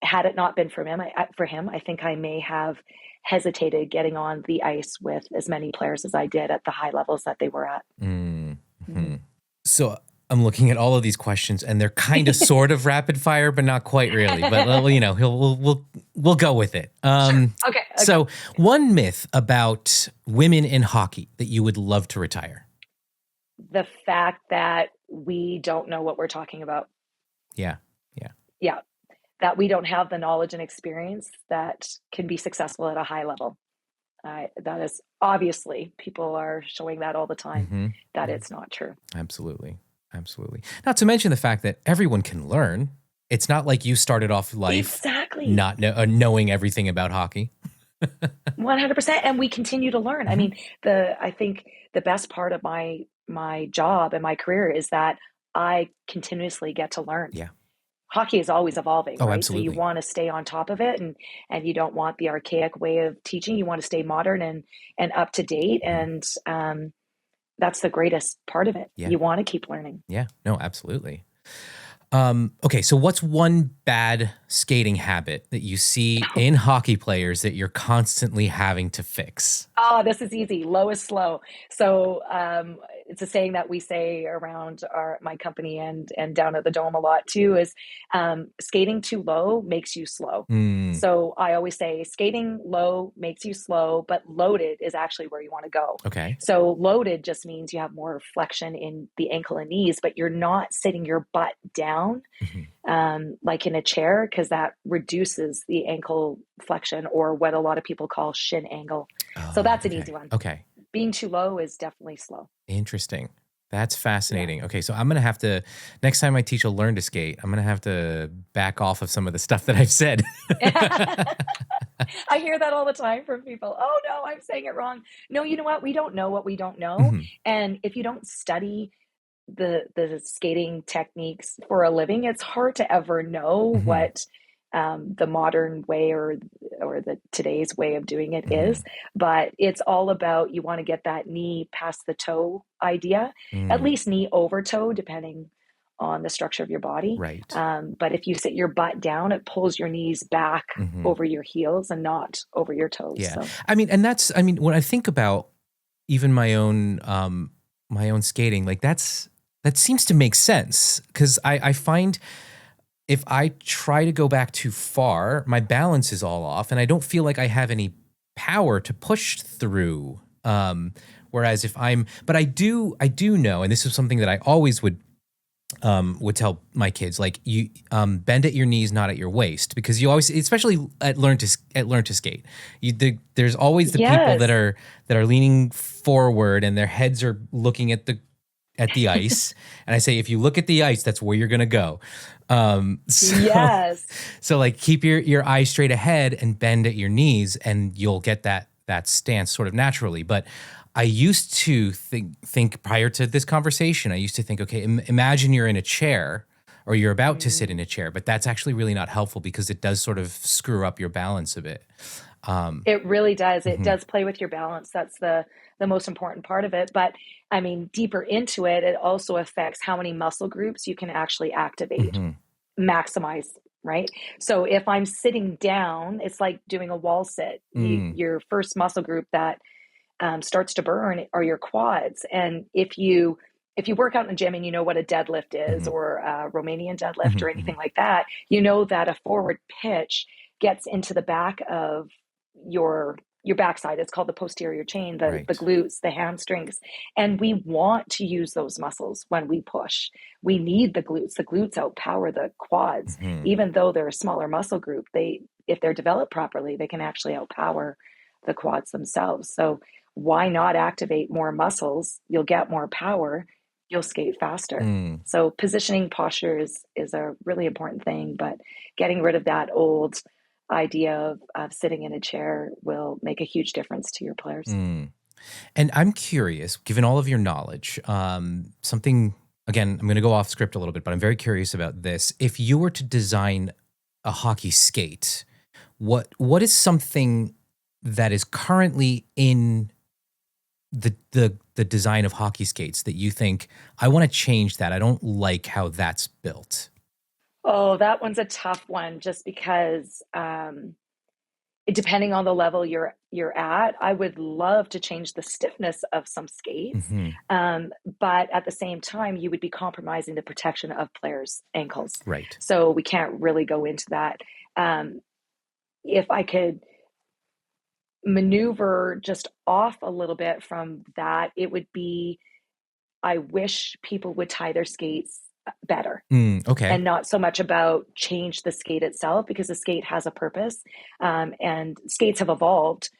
had it not been for him, I think I may have hesitated getting on the ice with as many players as I did at the high levels that they were at. So I'm looking at all of these questions, and they're kind of sort of rapid fire, but not quite really. But we'll go with it. Okay. So, one myth about women in hockey that you would love to retire. The fact that we don't know what we're talking about. Yeah. That we don't have the knowledge and experience that can be successful at a high level. That is obviously, people are showing that all the time, that it's not true. Absolutely. Not to mention the fact that everyone can learn. It's not like you started off life not knowing everything about hockey. 100%. And we continue to learn. I mean, I think the best part of my job and my career is that I continuously get to learn. Yeah. Hockey is always evolving, right? Absolutely. So you want to stay on top of it, and you don't want the archaic way of teaching. You want to stay modern and up to date. And that's the greatest part of it. Yeah. You want to keep learning. Yeah, no, absolutely. Okay, so what's one bad skating habit that you see in hockey players that you're constantly having to fix? Oh, this is easy. Low is slow. So it's a saying that we say around my company and down at the Dome a lot too, is skating too low makes you slow. So I always say skating low makes you slow, but loaded is actually where you want to go. Okay. So loaded just means you have more flexion in the ankle and knees, but you're not sitting your butt down like in a chair, because that reduces the ankle flexion, or what a lot of people call shin angle. So that's an easy one. Okay. Being too low is definitely slow. Interesting. That's fascinating. Okay, so I'm going to have to, next time I teach a learn to skate, I'm going to have to back off of some of the stuff that I've said. I hear that all the time from people. Oh no, I'm saying it wrong. No, you know what? We don't know what we don't know. And if you don't study the skating techniques for a living, it's hard to ever know what the modern way or the today's way of doing it is. But it's all about, you want to get that knee past the toe idea, at least knee over toe, depending on the structure of your body. Right. But if you sit your butt down, it pulls your knees back over your heels and not over your toes. Yeah. So. When I think about even my own skating, like that seems to make sense, because I find if I try to go back too far, my balance is all off and I don't feel like I have any power to push through. Whereas but I do know, and this is something that I always would would tell my kids, like, you bend at your knees, not at your waist, because you always, especially at learn to skate, there's always the people that Yes. are leaning forward and their heads are looking at the ice. And I say, if you look at the ice, that's where you're gonna go. So, Yes. so like, keep your eyes straight ahead and bend at your knees, and you'll get that stance sort of naturally. But I used to think prior to this conversation, I used to think, okay, imagine you're in a chair or you're about to sit in a chair, but that's actually really not helpful because it does sort of screw up your balance a bit. It really does. It does play with your balance. That's the most important part of it. But I mean, deeper into it, it also affects how many muscle groups you can actually activate, maximize, right? So if I'm sitting down, it's like doing a wall sit. Your first muscle group that starts to burn are your quads. And if you work out in the gym and you know what a deadlift is, or a Romanian deadlift, or anything like that, you know that a forward pitch gets into the back of your backside. It's called the posterior chain, the glutes, the hamstrings. And we want to use those muscles when we push. We need the glutes. The glutes outpower the quads. Even though they're a smaller muscle group, if they're developed properly, they can actually outpower the quads themselves. So why not activate more muscles? You'll get more power. You'll skate faster. So positioning posture is a really important thing, but getting rid of that old idea of sitting in a chair will make a huge difference to your players. And I'm curious, given all of your knowledge, something, again, I'm going to go off script a little bit, but I'm very curious about this. If you were to design a hockey skate, what is something that is currently in the design of hockey skates that you think, I want to change that, I don't like how that's built? Oh, that one's a tough one, just because depending on the level you're at, I would love to change the stiffness of some skates, but at the same time, you would be compromising the protection of players' ankles. Right. So we can't really go into that. If I could maneuver just off a little bit from that, it would be, I wish people would tie their skates better. Okay. And not so much about change the skate itself, because the skate has a purpose. And skates have evolved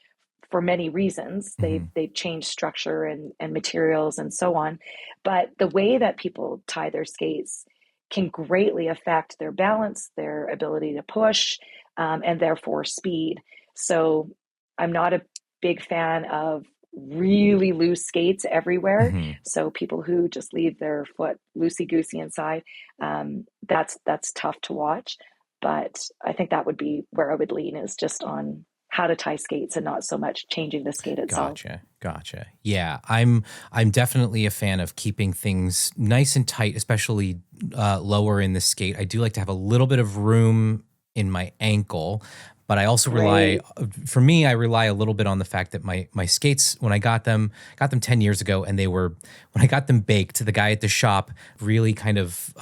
for many reasons. They've changed structure and materials and so on. But the way that people tie their skates can greatly affect their balance, their ability to push, and therefore speed. So I'm not a big fan of really loose skates everywhere. So people who just leave their foot loosey-goosey inside, that's tough to watch. But I think that would be where I would lean, is just on how to tie skates and not so much changing the skate itself. Gotcha. Yeah, I'm definitely a fan of keeping things nice and tight, especially lower in the skate. I do like to have a little bit of room in my ankle. But I also rely a little bit on the fact that my skates, when I got them 10 years ago, and when I got them baked, the guy at the shop really kind of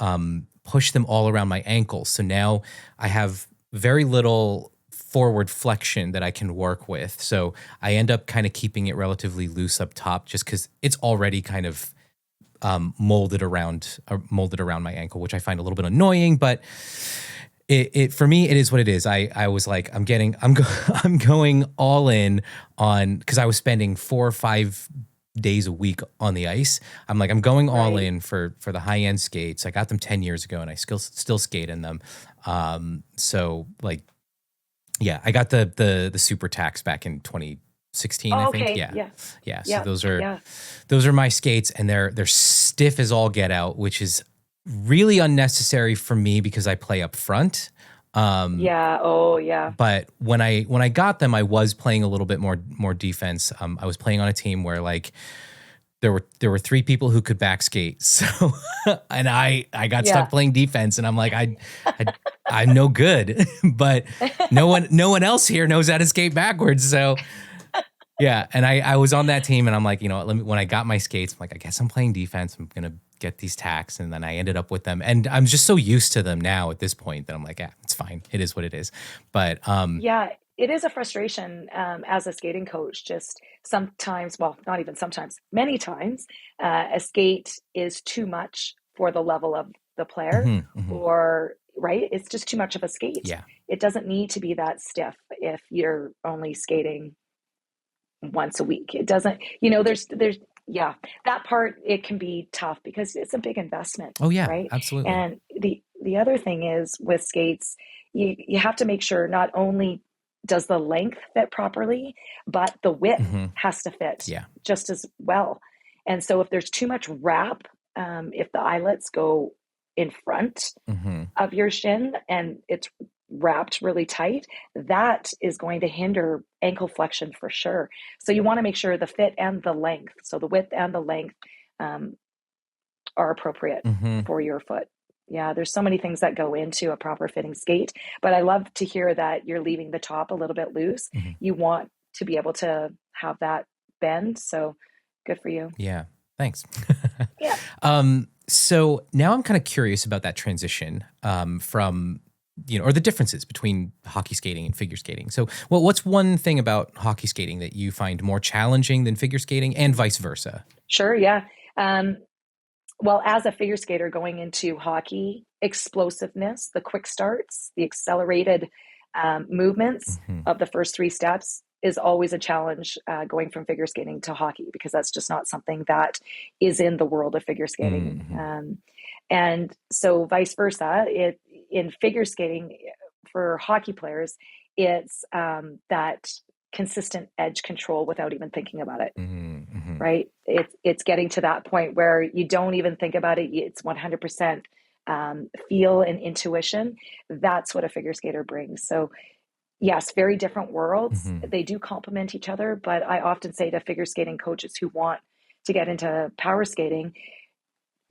pushed them all around my ankles. So now I have very little forward flexion that I can work with. So I end up kind of keeping it relatively loose up top, just because it's already kind of molded around my ankle, which I find a little bit annoying, but It for me, it is what it is. I was like, I'm going all in on, because I was spending 4 or 5 days a week on the ice. I'm like, I'm going all in for the high end skates. I got them 10 years ago, and I still skate in them. So like, yeah, I got the Super Tax back in 2016. I think. Yeah. So those are my skates, and they're stiff as all get out, which is really unnecessary for me because I play up front. But when I got them, I was playing a little bit more defense. I was playing on a team where, like, there were 3 people who could back skate. So and I got stuck playing defense, and I'm like, I'm no good. But no one else here knows how to skate backwards. So yeah, and I was on that team, and I'm like, when I got my skates, I'm like, I guess I'm playing defense. I'm gonna get these tacks, and then I ended up with them, and I'm just so used to them now at this point that I'm like, it's fine. It is what it is. But it is a frustration as a skating coach. Just sometimes, well, not even sometimes, many times, a skate is too much for the level of the player, or right, it's just too much of a skate. Yeah. It doesn't need to be that stiff if you're only skating once a week. It doesn't, there's that part, it can be tough because it's a big investment. Oh yeah, right. absolutely. And the other thing is with skates, you have to make sure not only does the length fit properly, but the width has to fit just as well. And so if there's too much wrap, if the eyelets go in front of your shin and it's wrapped really tight, that is going to hinder ankle flexion for sure. So you want to make sure the fit and the length, so the width and the length, are appropriate for your foot. Yeah, there's so many things that go into a proper fitting skate, but I love to hear that you're leaving the top a little bit loose. You want to be able to have that bend, so good for you. Yeah, thanks. Yeah. So now I'm kind of curious about that transition from, or the differences between hockey skating and figure skating. So what's one thing about hockey skating that you find more challenging than figure skating, and vice versa? Sure, yeah. Well, as a figure skater going into hockey, explosiveness, the quick starts, the accelerated movements of the first 3 steps is always a challenge going from figure skating to hockey, because that's just not something that is in the world of figure skating. And so vice versa, in figure skating for hockey players, it's that consistent edge control without even thinking about it, right? It's getting to that point where you don't even think about it. It's 100% feel and intuition. That's what a figure skater brings. So yes, very different worlds. They do complement each other, but I often say to figure skating coaches who want to get into power skating,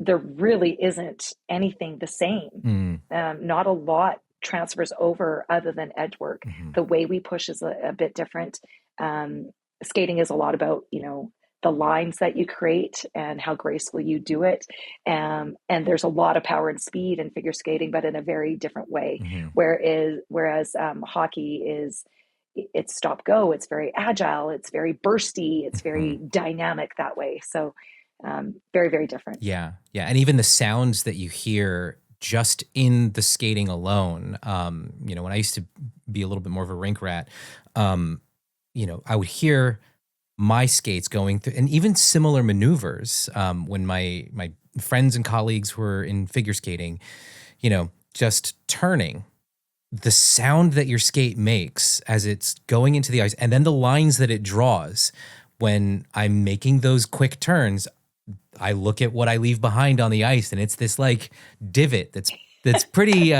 there really isn't anything the same. Not a lot transfers over other than edge work. The way we push is a bit different. Skating is a lot about, the lines that you create and how graceful you do it. And there's a lot of power and speed in figure skating, but in a very different way. Whereas hockey it's stop go. It's very agile. It's very bursty. It's very dynamic that way. So very, very different. Yeah. Yeah. And even the sounds that you hear just in the skating alone, when I used to be a little bit more of a rink rat, I would hear my skates going through, and even similar maneuvers when my friends and colleagues were in figure skating, just turning, the sound that your skate makes as it's going into the ice, and then the lines that it draws when I'm making those quick turns. I look at what I leave behind on the ice, and it's this like divot that's pretty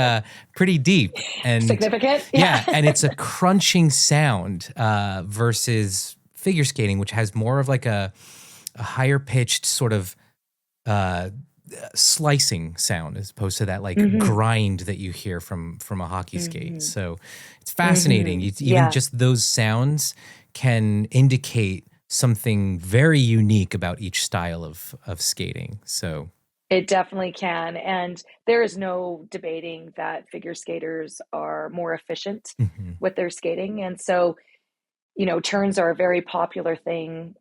deep and significant. Yeah, and it's a crunching sound versus figure skating, which has more of like a higher pitched sort of slicing sound as opposed to that like grind that you hear from a hockey skate. So it's fascinating. Even just those sounds can indicate something very unique about each style of skating. So it definitely can. And there is no debating that figure skaters are more efficient with their skating. And so, turns are a very popular thing.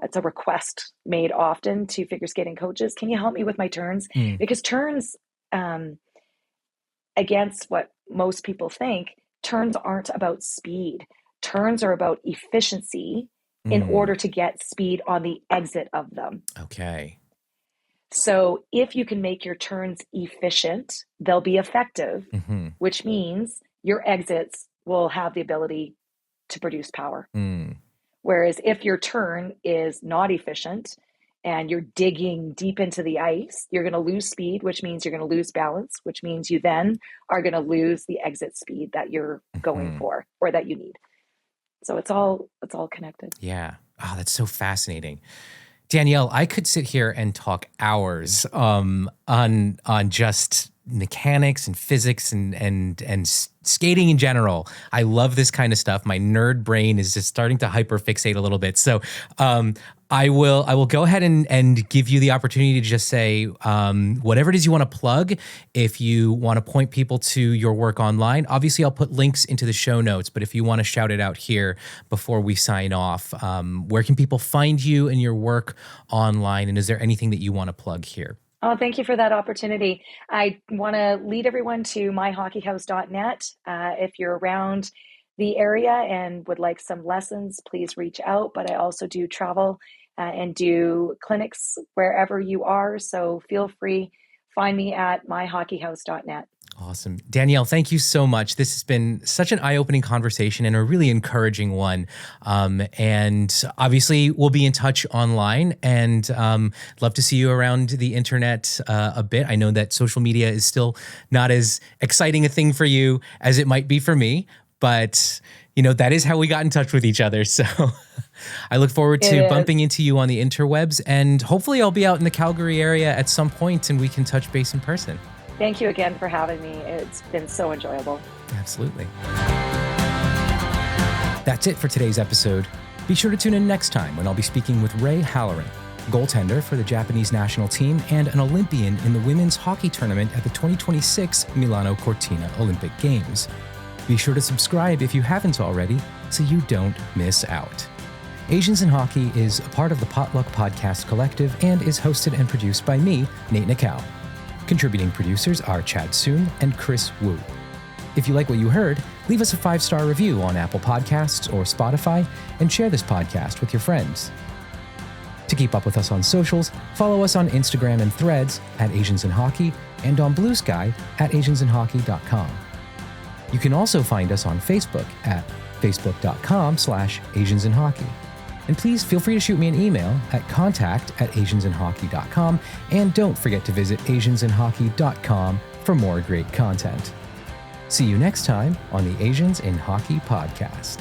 It's a request made often to figure skating coaches. Can you help me with my turns? Because turns, against what most people think, turns aren't about speed. Turns are about efficiency in order to get speed on the exit of them. Okay. So if you can make your turns efficient, they'll be effective, which means your exits will have the ability to produce power. Whereas if your turn is not efficient and you're digging deep into the ice, you're going to lose speed, which means you're going to lose balance, which means you then are going to lose the exit speed that you're going for or that you need. So it's all connected. Yeah. Oh, that's so fascinating. Danielle, I could sit here and talk hours on just mechanics and physics and skating in general. I love this kind of stuff. My nerd brain is just starting to hyperfixate a little bit. So I will go ahead and give you the opportunity to just say whatever it is you want to plug. If you want to point people to your work online, obviously I'll put links into the show notes, but if you want to shout it out here before we sign off, where can people find you and your work online? And is there anything that you want to plug here? Oh, thank you for that opportunity. I want to lead everyone to myhockeyhouse.net. If you're around the area and would like some lessons, please reach out. But I also do travel and do clinics wherever you are. So feel free, find me at myhockeyhouse.net. Awesome. Danielle, thank you so much. This has been such an eye-opening conversation and a really encouraging one. And obviously, we'll be in touch online and love to see you around the internet a bit. I know that social media is still not as exciting a thing for you as it might be for me, but that is how we got in touch with each other. So I look forward to bumping into you on the interwebs, and hopefully I'll be out in the Calgary area at some point and we can touch base in person. Thank you again for having me. It's been so enjoyable. Absolutely. That's it for today's episode. Be sure to tune in next time when I'll be speaking with Ray Halloran, goaltender for the Japanese national team and an Olympian in the women's hockey tournament at the 2026 Milano Cortina Olympic Games. Be sure to subscribe if you haven't already so you don't miss out. Asians in Hockey is a part of the Potluck Podcast Collective and is hosted and produced by me, Nate Nickel. Contributing producers are Chad Soon and Chris Wu. If you like what you heard, leave us a 5-star review on Apple Podcasts or Spotify and share this podcast with your friends. To keep up with us on socials, follow us on Instagram and Threads at Asians in Hockey and on Blue Sky at asiansinhockey.com. You can also find us on Facebook at facebook.com/asiansinhockey. And please feel free to shoot me an email at contact@asiansinhockey.com, and don't forget to visit asiansinhockey.com for more great content. See you next time on the Asians in Hockey podcast.